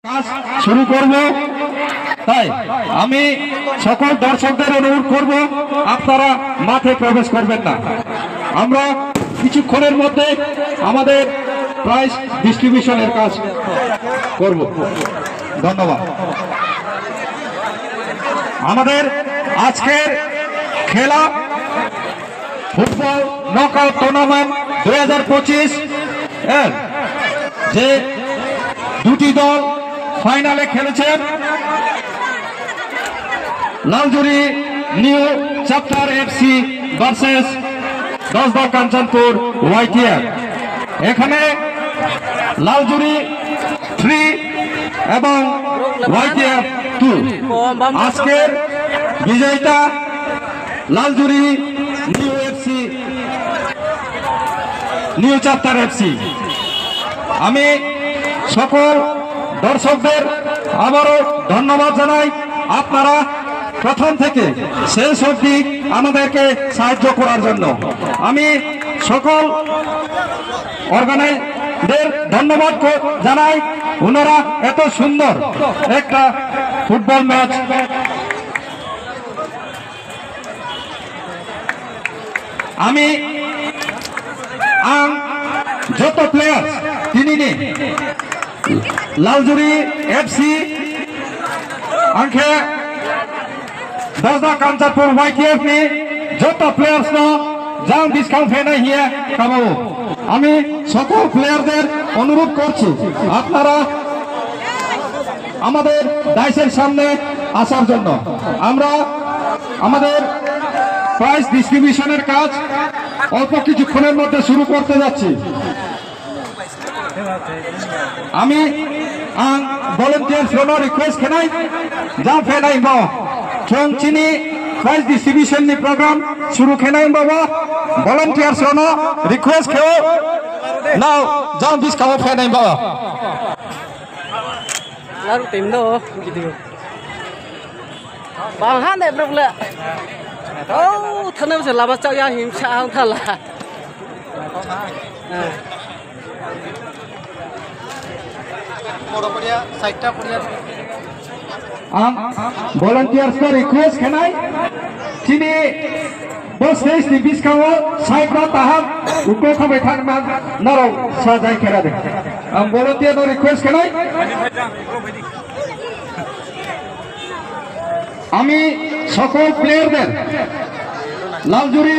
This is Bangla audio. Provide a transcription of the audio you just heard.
কাজ শুরু করব। তাই আমি সকল দর্শকদের অনুরোধ করব, আপনারা মাঠে প্রবেশ করবেন না। আমরা কিছুক্ষণের মধ্যে আমাদের প্রাইজ ডিস্ট্রিবিউশনের কাজ করব। ধন্যবাদ। আমাদের আজকের খেলা ফুটবল নকআউট টুর্নামেন্ট 2025 এর যে দুটি দল ফাইনালে খেলেছেন, Laljuri new chapter FC versus 10 দল কাঞ্চনপুর ওয়াইটিআর। এখানে লালজুরি 3 এবং ওয়াইটিআর 2। আজকের বিজয়ীটা লালজুরি নিউ চ্যাপ্টার এফসি। আমি সকল দর্শকদের আবারও ধন্যবাদ জানাই। আপনারা প্রথম থেকে শেষ অবধি আমাদেরকে সাহায্য করার জন্য আমি সকল অর্গানাইজারদের ধন্যবাদ জানাই। ওনারা এত সুন্দর একটা ফুটবল ম্যাচ আমি যত প্লেয়ার তিনি लालजुरी एफसी आंखे 10 दल कांचनपुर वाईटीएफ नि যত প্লেয়ার্স ন যাও ডিসকাউন্ট ফেনা হিয়া কামাবো। আমি সকল প্লেয়ারদের অনুরোধ করছি, আপনারা আমাদের ডাইসের সামনে আসার জন্য। আমরা আমাদের প্রাইজ ডিস্ট্রিবিউশনের কাজ অল্প কিছুক্ষণের মধ্যে শুরু করতে যাচ্ছি। আমি volunteers rono request khenai ja phenai bo chong chini prize distribution ni program shuru khenai baba volunteers rono request kheo now jam discount phenai baba laru tim do gitu bang han de problem oh thanam se laba chau ya him cha thala volunteers का रिक्वेस्ट खेनाई चीनी बस देश दी बिस्काओ साइड ना ताहम उनको खबे थान मान नरो साजाई खेला दे। volunteer नो रिक्वेस्ट खेनाई আমি সকল প্লেয়ারদের লালজুরি